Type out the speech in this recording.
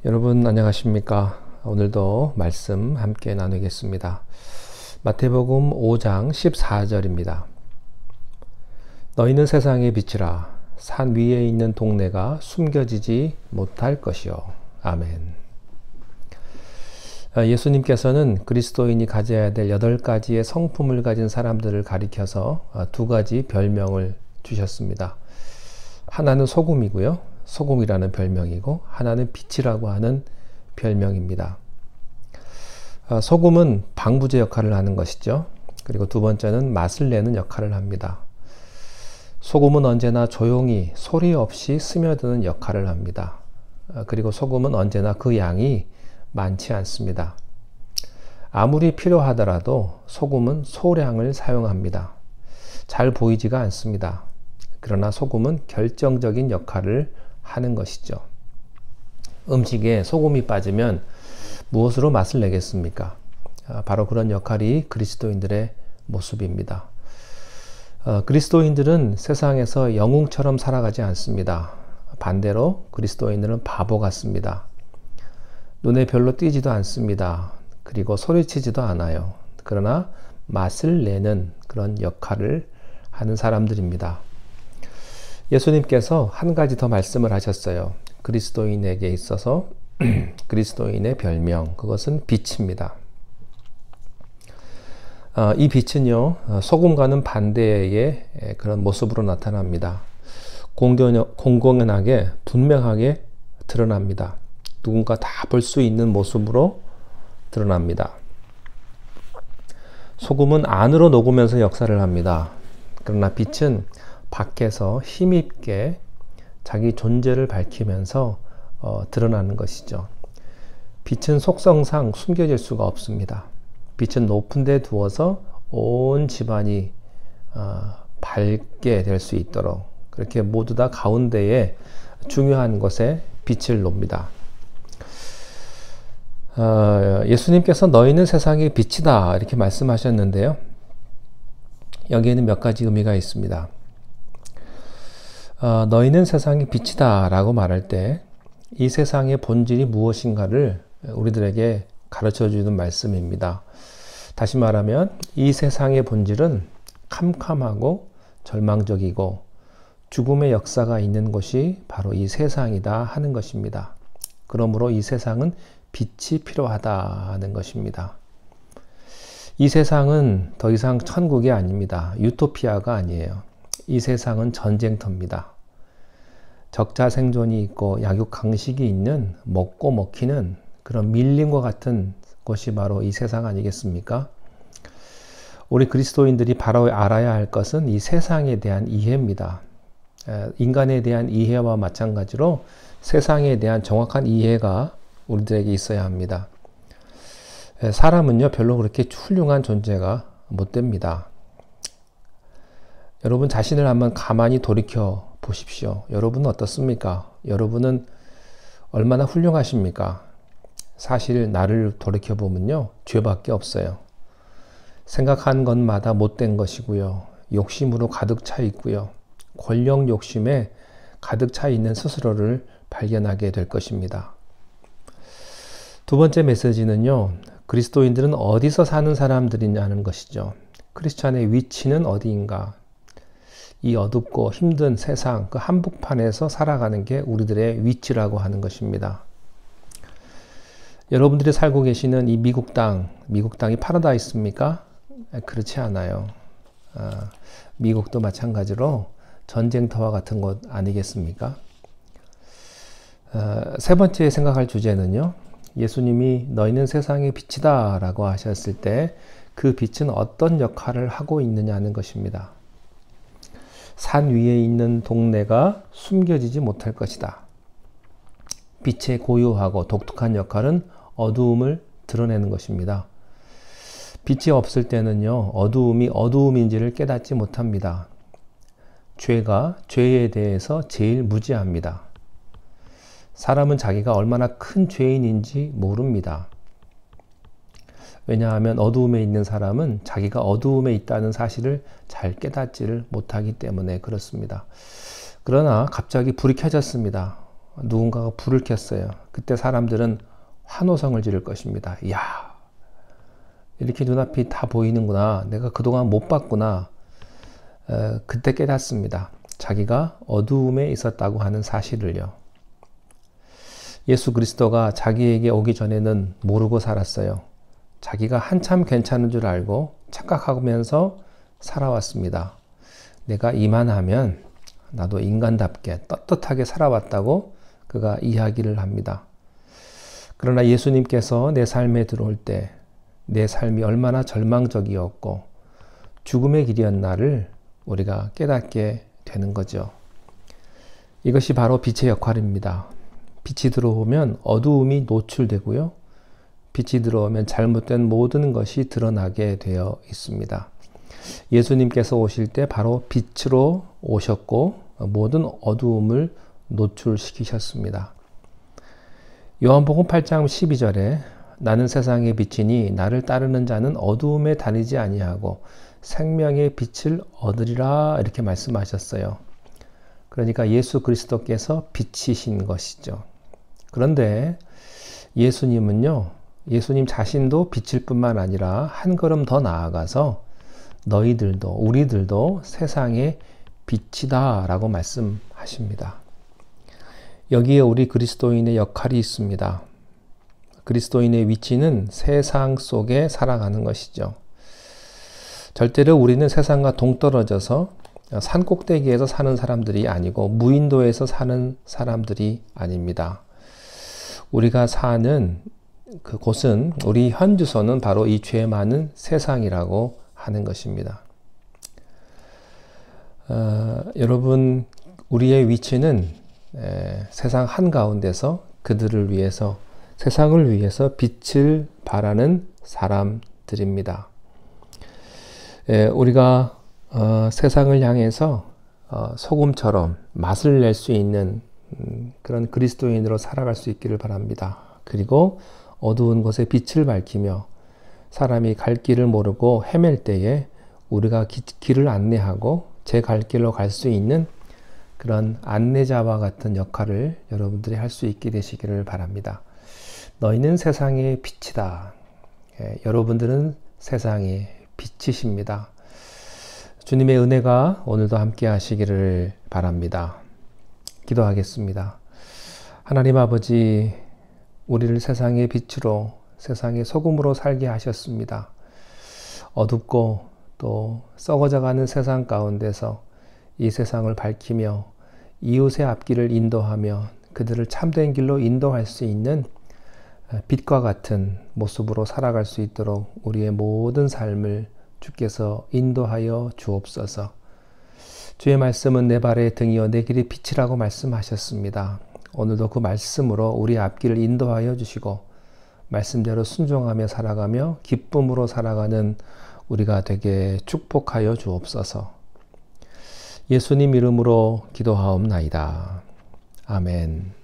여러분 안녕하십니까? 오늘도 말씀 함께 나누겠습니다. 마태복음 5장 14절입니다. 너희는 세상의 빛이라. 산 위에 있는 동네가 숨겨지지 못할 것이요. 아멘. 예수님께서는 그리스도인이 가져야 될 8가지의 성품을 가진 사람들을 가리켜서 2가지 별명을 주셨습니다. 하나는 소금이고요. 소금이라는 별명이고, 하나는 빛이라고 하는 별명입니다. 소금은 방부제 역할을 하는 것이죠. 그리고 두 번째는 맛을 내는 역할을 합니다. 소금은 언제나 조용히 소리 없이 스며드는 역할을 합니다. 그리고 소금은 언제나 그 양이 많지 않습니다. 아무리 필요하더라도 소금은 소량을 사용합니다. 잘 보이지가 않습니다. 그러나 소금은 결정적인 역할을 하는 것이죠. 음식에 소금이 빠지면 무엇으로 맛을 내겠습니까? 바로 그런 역할이 그리스도인들의 모습입니다. 그리스도인들은 세상에서 영웅처럼 살아가지 않습니다. 반대로 그리스도인들은 바보 같습니다. 눈에 별로 띄지도 않습니다. 그리고 소리치지도 않아요. 그러나 맛을 내는 그런 역할을 하는 사람들입니다. 예수님께서 한 가지 더 말씀을 하셨어요. 그리스도인에게 있어서 그리스도인의 별명, 그것은 빛입니다. 이 빛은요, 소금과는 반대의 그런 모습으로 나타납니다. 공공연하게 분명하게 드러납니다. 누군가 다 볼 수 있는 모습으로 드러납니다. 소금은 안으로 녹으면서 역사를 합니다. 그러나 빛은 밖에서 힘있게 자기 존재를 밝히면서 드러나는 것이죠. 빛은 속성상 숨겨질 수가 없습니다. 빛은 높은 데 두어서 온 집안이 밝게 될 수 있도록 그렇게 모두 다 가운데에 중요한 곳에 빛을 놉니다. 예수님께서 너희는 세상의 빛이다 이렇게 말씀하셨는데요. 여기에는 몇 가지 의미가 있습니다. 너희는 세상의 빛이다 라고 말할 때 이 세상의 본질이 무엇인가를 우리들에게 가르쳐주는 말씀입니다. 다시 말하면 이 세상의 본질은 캄캄하고 절망적이고 죽음의 역사가 있는 곳이 바로 이 세상이다 하는 것입니다. 그러므로 이 세상은 빛이 필요하다는 것입니다. 이 세상은 더 이상 천국이 아닙니다. 유토피아가 아니에요. 이 세상은 전쟁터입니다. 적자 생존이 있고 약육강식이 있는 먹고 먹히는 그런 밀림과 같은 곳이 바로 이 세상 아니겠습니까? 우리 그리스도인들이 바로 알아야 할 것은 이 세상에 대한 이해입니다. 인간에 대한 이해와 마찬가지로 세상에 대한 정확한 이해가 우리들에게 있어야 합니다. 사람은요, 별로 그렇게 훌륭한 존재가 못 됩니다. 여러분 자신을 한번 가만히 돌이켜 보십시오. 여러분은 어떻습니까? 여러분은 얼마나 훌륭하십니까? 사실 나를 돌이켜 보면요, 죄밖에 없어요. 생각한 것마다 못된 것이고요. 욕심으로 가득 차 있고요. 권력 욕심에 가득 차 있는 스스로를 발견하게 될 것입니다. 두 번째 메시지는요, 그리스도인들은 어디서 사는 사람들이냐는 것이죠. 크리스찬의 위치는 어디인가? 이 어둡고 힘든 세상, 그 한복판에서 살아가는 게 우리들의 위치라고 하는 것입니다. 여러분들이 살고 계시는 이 미국 땅이 파라다이스입니까? 그렇지 않아요. 미국도 마찬가지로 전쟁터와 같은 곳 아니겠습니까? 세 번째 생각할 주제는요, 예수님이 너희는 세상의 빛이다 라고 하셨을 때 그 빛은 어떤 역할을 하고 있느냐는 것입니다. 산 위에 있는 동네가 숨겨지지 못할 것이다. 빛의 고유하고 독특한 역할은 어두움을 드러내는 것입니다. 빛이 없을 때는요, 어두움이 어두움인지를 깨닫지 못합니다. 죄가 죄에 대해서 제일 무지합니다. 사람은 자기가 얼마나 큰 죄인인지 모릅니다. 왜냐하면 어두움에 있는 사람은 자기가 어두움에 있다는 사실을 잘 깨닫지를 못하기 때문에 그렇습니다. 그러나 갑자기 불이 켜졌습니다. 누군가가 불을 켰어요. 그때 사람들은 환호성을 지를 것입니다. 이야, 이렇게 눈앞이 다 보이는구나. 내가 그동안 못 봤구나. 그때 깨닫습니다. 자기가 어두움에 있었다고 하는 사실을요. 예수 그리스도가 자기에게 오기 전에는 모르고 살았어요. 자기가 한참 괜찮은 줄 알고 착각하면서 살아왔습니다. 내가 이만하면 나도 인간답게 떳떳하게 살아왔다고 그가 이야기를 합니다. 그러나 예수님께서 내 삶에 들어올 때 내 삶이 얼마나 절망적이었고 죽음의 길이었나를 우리가 깨닫게 되는 거죠. 이것이 바로 빛의 역할입니다. 빛이 들어오면 어두움이 노출되고요. 빛이 들어오면 잘못된 모든 것이 드러나게 되어 있습니다. 예수님께서 오실 때 바로 빛으로 오셨고 모든 어두움을 노출시키셨습니다. 요한복음 8장 12절에 나는 세상의 빛이니 나를 따르는 자는 어두움에 다니지 아니하고 생명의 빛을 얻으리라 이렇게 말씀하셨어요. 그러니까 예수 그리스도께서 빛이신 것이죠. 그런데 예수님은요, 예수님 자신도 빛일 뿐만 아니라 한 걸음 더 나아가서 너희들도 우리들도 세상의 빛이다 라고 말씀하십니다. 여기에 우리 그리스도인의 역할이 있습니다. 그리스도인의 위치는 세상 속에 살아가는 것이죠. 절대로 우리는 세상과 동떨어져서 산 꼭대기에서 사는 사람들이 아니고 무인도에서 사는 사람들이 아닙니다. 우리가 사는 그곳은 우리 현주소는 바로 이 죄 많은 세상이라고 하는 것입니다. 여러분, 우리의 위치는 세상 한가운데서 그들을 위해서 세상을 위해서 빛을 발하는 사람들입니다. 우리가 세상을 향해서 소금처럼 맛을 낼 수 있는 그런 그리스도인으로 살아갈 수 있기를 바랍니다. 그리고 어두운 곳에 빛을 밝히며 사람이 갈 길을 모르고 헤맬 때에 우리가 길을 안내하고 제 갈 길로 갈 수 있는 그런 안내자와 같은 역할을 여러분들이 할 수 있게 되시기를 바랍니다. 너희는 세상의 빛이다. 여러분들은 세상의 빛이십니다. 주님의 은혜가 오늘도 함께 하시기를 바랍니다. 기도하겠습니다. 하나님 아버지, 우리를 세상의 빛으로, 세상의 소금으로 살게 하셨습니다. 어둡고 또 썩어져가는 세상 가운데서 이 세상을 밝히며 이웃의 앞길을 인도하며 그들을 참된 길로 인도할 수 있는 빛과 같은 모습으로 살아갈 수 있도록 우리의 모든 삶을 주께서 인도하여 주옵소서. 주의 말씀은 내 발의 등이요 내 길의 빛이라고 말씀하셨습니다. 오늘도 그 말씀으로 우리 앞길을 인도하여 주시고 말씀대로 순종하며 살아가며 기쁨으로 살아가는 우리가 되게 축복하여 주옵소서. 예수님 이름으로 기도하옵나이다. 아멘.